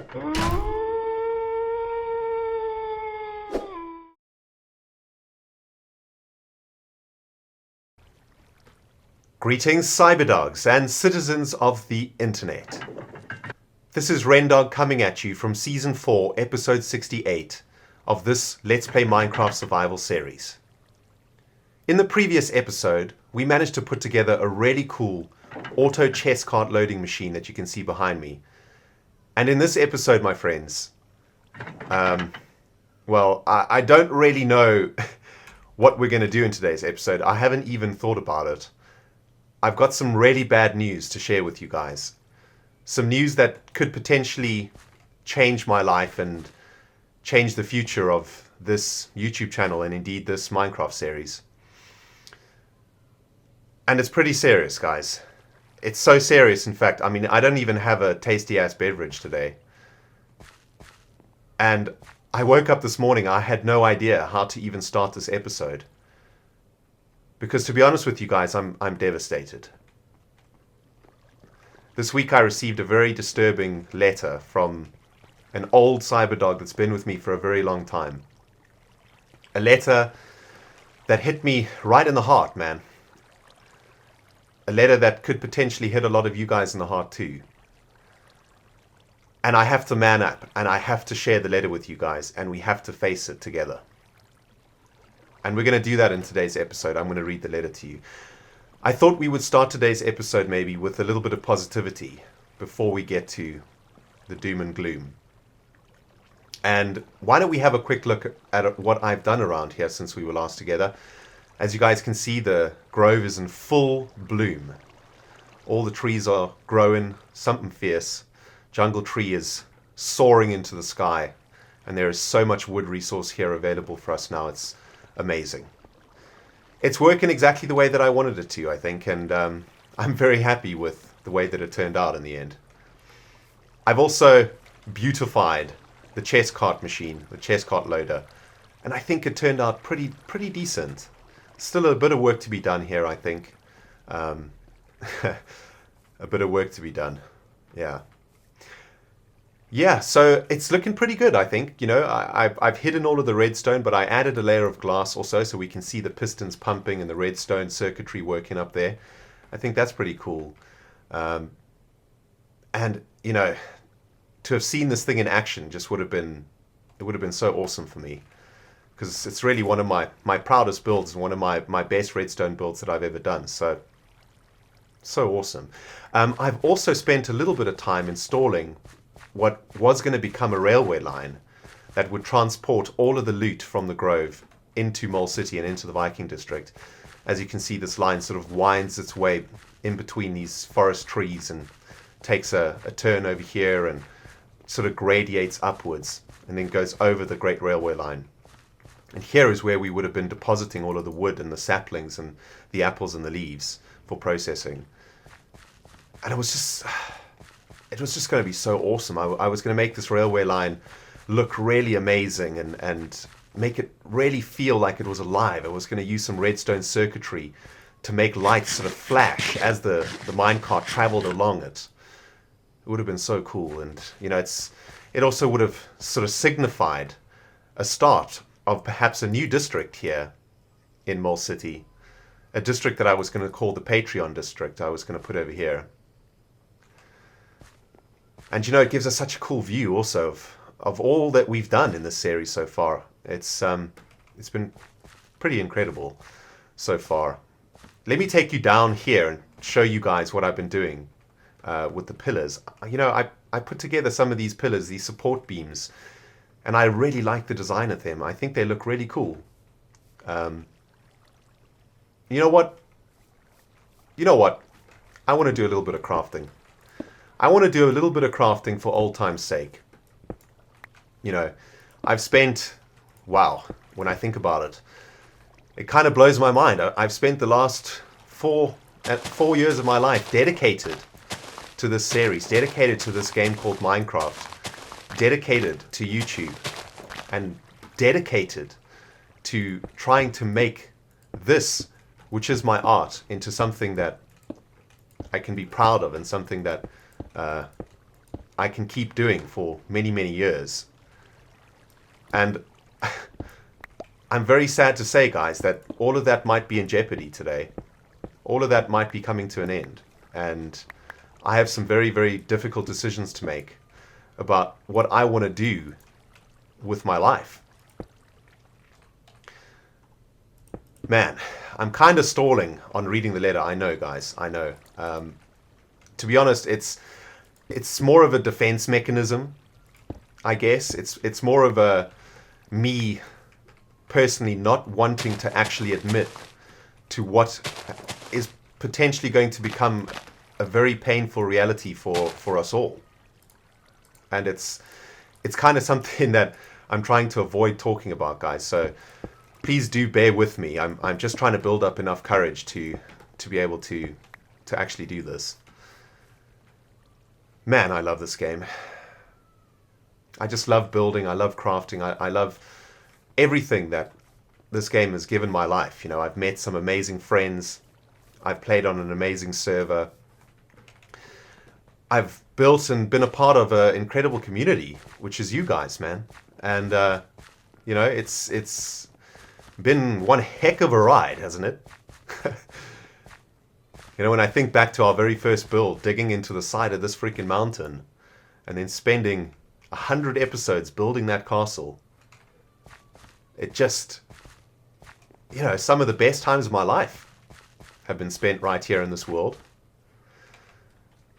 Greetings, cyberdogs and citizens of the internet. This is RENDOG coming at you from Season 4, Episode 68 of this Let's Play Minecraft Survival series. In the previous episode, we managed to put together a really cool auto chest cart loading machine that you can see behind me. And in this episode, my friends, I don't really know what we're going to do in today's episode. I haven't even thought about it. I've got some really bad news to share with you guys. Some news that could potentially change my life and change the future of this YouTube channel and indeed this Minecraft series. And it's pretty serious, guys. It's so serious, in fact, I mean, I don't even have a tasty-ass beverage today. And I woke up this morning, I had no idea how to even start this episode. Because to be honest with you guys, I'm devastated. This week I received a very disturbing letter from an old cyberdog that's been with me for a very long time. A letter that hit me right in the heart, man. A letter that could potentially hit a lot of you guys in the heart too. And I have to man up, and I have to share the letter with you guys, and we have to face it together. And we're going to do that in today's episode. I'm going to read the letter to you. I thought we would start today's episode maybe with a little bit of positivity before we get to the doom and gloom. And why don't we have a quick look at what I've done around here since we were last together. As you guys can see, the grove is in full bloom. All the trees are growing, something fierce. Jungle tree is soaring into the sky. And there is so much wood resource here available for us now. It's amazing. It's working exactly the way that I wanted it to, I think, and I'm very happy with the way that it turned out in the end. I've also beautified the chest cart machine, the chest cart loader, and I think it turned out pretty decent. Still a bit of work to be done here, I think. A bit of work to be done, yeah. Yeah, so it's looking pretty good, I think. You know, I've hidden all of the redstone, but I added a layer of glass also so we can see the pistons pumping and the redstone circuitry working up there. I think that's pretty cool. And, you know, to have seen this thing in action just would have been so awesome for me. Because it's really one of my proudest builds and one of my best redstone builds that I've ever done. So awesome. I've also spent a little bit of time installing what was going to become a railway line that would transport all of the loot from the Grove into Mole City and into the Viking District. As you can see, this line sort of winds its way in between these forest trees and takes a turn over here and sort of gradiates upwards and then goes over the Great Railway Line. And here is where we would have been depositing all of the wood and the saplings and the apples and the leaves for processing. And it was just going to be so awesome. I was going to make this railway line look really amazing and make it really feel like it was alive. I was going to use some redstone circuitry to make lights sort of flash as the minecart traveled along it. It would have been so cool. And, you know, it also would have sort of signified a start of perhaps a new district here in Mole City. A district that I was going to call the Patreon district. I was going to put over here. And, you know, it gives us such a cool view also of all that we've done in this series so far. It's been pretty incredible so far. Let me take you down here and show you guys what I've been doing with the pillars. You know, I put together some of these pillars, these support beams, and I really like the design of them. I think they look really cool. You know what? I want to do a little bit of crafting. I want to do a little bit of crafting for old time's sake. You know, I've spent, wow, when I think about it, it kind of blows my mind. I've spent the last 4 years of my life dedicated to this series, dedicated to this game called Minecraft, dedicated to YouTube, and dedicated to trying to make this, which is my art, into something that I can be proud of and something that I can keep doing for many, many years. And I'm very sad to say, guys, that all of that might be in jeopardy today. All of that might be coming to an end. And I have some very, very difficult decisions to make about what I want to do with my life. Man, I'm kind of stalling on reading the letter. I know, guys. I know. To be honest, it's more of a defense mechanism, I guess. It's more of a me personally not wanting to actually admit to what is potentially going to become a very painful reality for us all. And it's kind of something that I'm trying to avoid talking about, guys. So please do bear with me. I'm just trying to build up enough courage to be able to actually do this. Man, I love this game. I just love building. I love crafting. I love everything that this game has given my life. You know, I've met some amazing friends. I've played on an amazing server. I've built and been a part of an incredible community, which is you guys, man. And, you know, it's been one heck of a ride, hasn't it? You know, when I think back to our very first build, digging into the side of this freaking mountain, and then spending 100 episodes building that castle, it just, you know, some of the best times of my life have been spent right here in this world.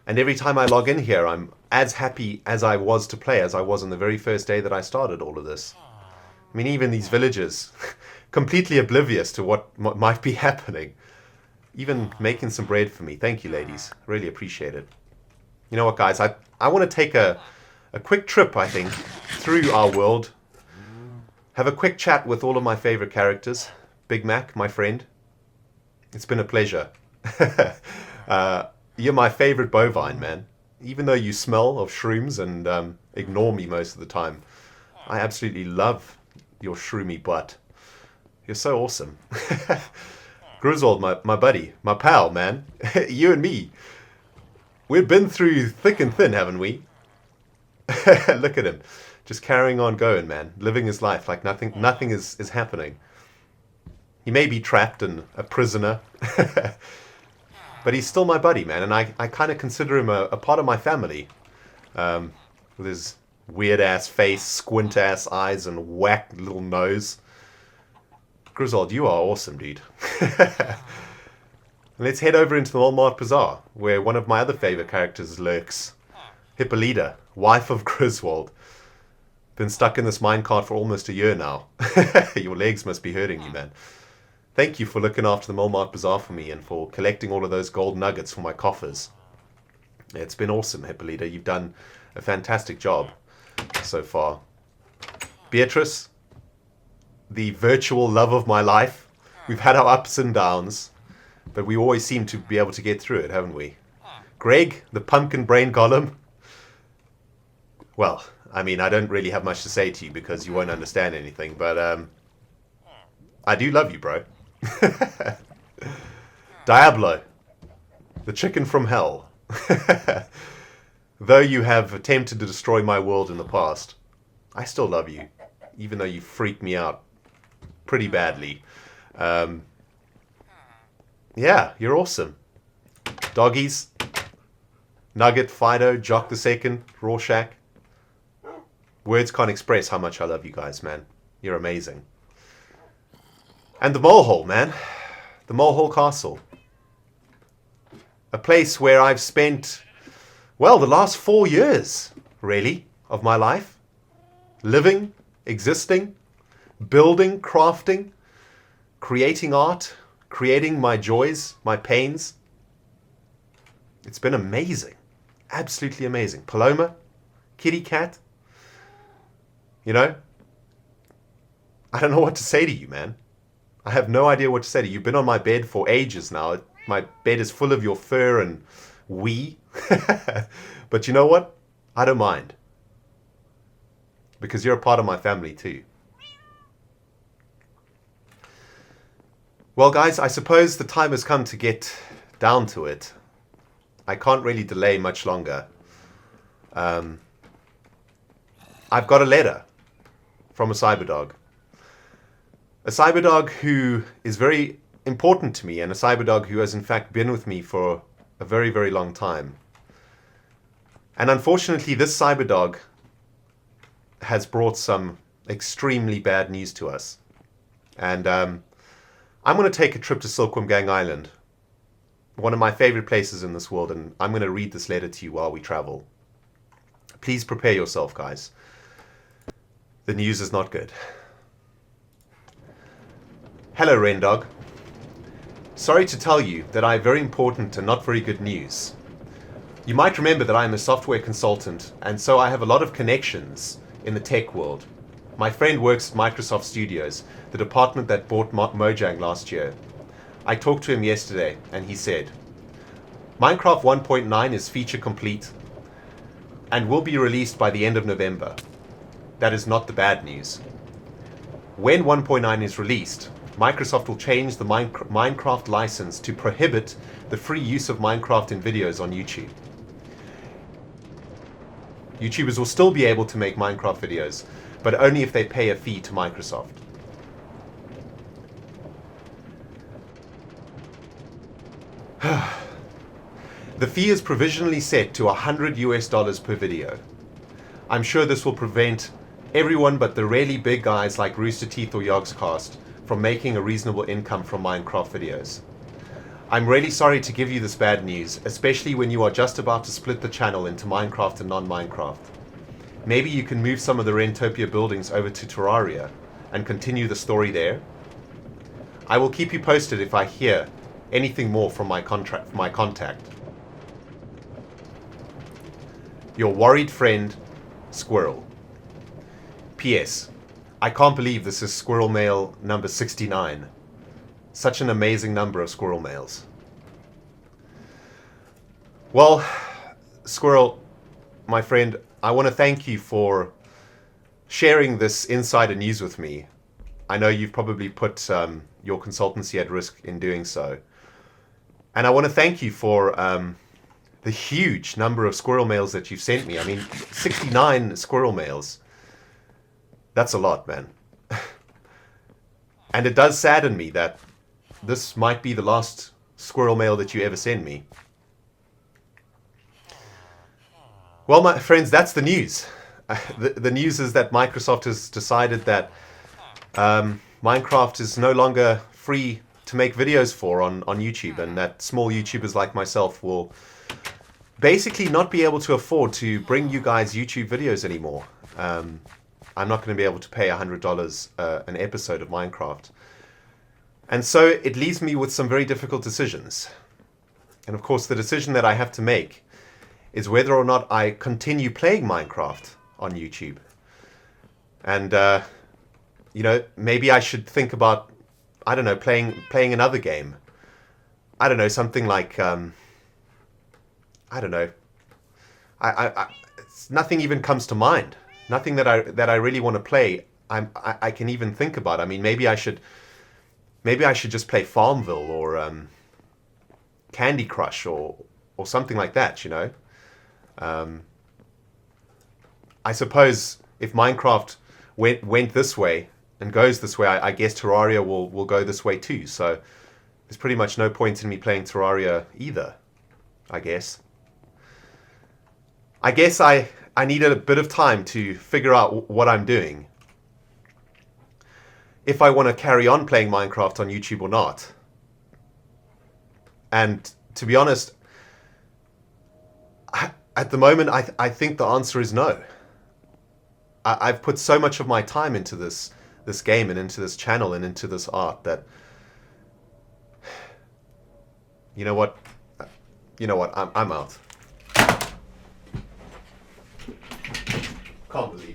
And every time I log in here, I'm as happy as I was to play as I was on the very first day that I started all of this. I mean, even these villagers, completely oblivious to what might be happening, even making some bread for me. Thank you, ladies. Really appreciate it. You know what, guys? I want to take a quick trip, I think, through our world. Have a quick chat with all of my favorite characters. Big Mac, my friend. It's been a pleasure. You're my favorite bovine, man. Even though you smell of shrooms and ignore me most of the time, I absolutely love your shroomy butt. You're so awesome. Griswold, my buddy, my pal, man. You and me. We've been through thick and thin, haven't we? Look at him. Just carrying on going, man. Living his life like nothing is happening. He may be trapped and a prisoner. But he's still my buddy, man. And I kind of consider him a part of my family. With his weird-ass face, squint-ass eyes, and whack little nose. Griswold, you are awesome, dude. Let's head over into the Walmart Bazaar, where one of my other favorite characters lurks. Hippolyta, wife of Griswold. Been stuck in this minecart for almost a year now. Your legs must be hurting you, man. Thank you for looking after the Walmart Bazaar for me and for collecting all of those gold nuggets for my coffers. It's been awesome, Hippolyta. You've done a fantastic job so far. Beatrice, the virtual love of my life. We've had our ups and downs, but we always seem to be able to get through it, haven't we? Greg, the pumpkin brain golem. Well, I mean, I don't really have much to say to you because you won't understand anything, but I do love you, bro. Diablo, the chicken from hell. Though you have attempted to destroy my world in the past, I still love you, even though you freaked me out pretty badly. Yeah, you're awesome. Doggies, Nugget, Fido, Jock the Second, Rorschach. Words can't express how much I love you guys, man. You're amazing. And the Molehole, man. The Molehole Castle. A place where I've spent, well, the last 4 years, really, of my life. Living, existing, building, crafting, creating art, creating my joys, my pains. It's been amazing. Absolutely amazing. Paloma, kitty cat. You know, I don't know what to say to you, man. I have no idea what to say to you. You've been on my bed for ages now. My bed is full of your fur and wee. But you know what? I don't mind. Because you're a part of my family too. Well, guys, I suppose the time has come to get down to it. I can't really delay much longer. I've got a letter from a cyberdog. A cyberdog who is very important to me, and a cyberdog who has in fact been with me for a very, very long time. And unfortunately, this cyberdog has brought some extremely bad news to us. And I'm going to take a trip to Silkworm Gang Island, one of my favorite places in this world, and I'm going to read this letter to you while we travel. Please prepare yourself, guys. The news is not good. Hello, Rendog. Sorry to tell you that I have very important and not very good news. You might remember that I am a software consultant, and so I have a lot of connections in the tech world. My friend works at Microsoft Studios, the department that bought Mojang last year. I talked to him yesterday, and he said, Minecraft 1.9 is feature complete and will be released by the end of November. That is not the bad news. When 1.9 is released, Microsoft will change the Minecraft license to prohibit the free use of Minecraft in videos on YouTube. YouTubers will still be able to make Minecraft videos, but only if they pay a fee to Microsoft. The fee is provisionally set to $100 per video. I'm sure this will prevent everyone but the really big guys like Rooster Teeth or Yogscast from making a reasonable income from Minecraft videos. I'm really sorry to give you this bad news, especially when you are just about to split the channel into Minecraft and non-Minecraft. Maybe you can move some of the Rentopia buildings over to Terraria and continue the story there. I will keep you posted if I hear anything more from my contact. Your worried friend, Squirrel. P.S. I can't believe this is Squirrel Mail number 69. Such an amazing number of Squirrel Mails. Well, Squirrel, my friend, I want to thank you for sharing this insider news with me. I know you've probably put your consultancy at risk in doing so. And I want to thank you for the huge number of Squirrel Mails that you've sent me. I mean, 69 Squirrel Mails. That's a lot, man. And it does sadden me that this might be the last Squirrel Mail that you ever send me. Well, my friends, that's the news. The news is that Microsoft has decided that Minecraft is no longer free to make videos for on YouTube, and that small YouTubers like myself will basically not be able to afford to bring you guys YouTube videos anymore. I'm not going to be able to pay $100 an episode of Minecraft. And so it leaves me with some very difficult decisions. And of course, the decision that I have to make is whether or not I continue playing Minecraft on YouTube. And, you know, maybe I should think about, I don't know, playing another game. I don't know, something like, I don't know. Nothing even comes to mind. Nothing that I really want to play. I can even think about. I mean, maybe I should just play Farmville or Candy Crush or something like that. You know. I suppose if Minecraft went this way and goes this way, I guess Terraria will go this way too. So there's pretty much no point in me playing Terraria either. I guess I needed a bit of time to figure out what I'm doing. If I want to carry on playing Minecraft on YouTube or not. And to be honest, at the moment, I think the answer is no. I've put so much of my time into this game and into this channel and into this art that, you know what, I'm out. Can't believe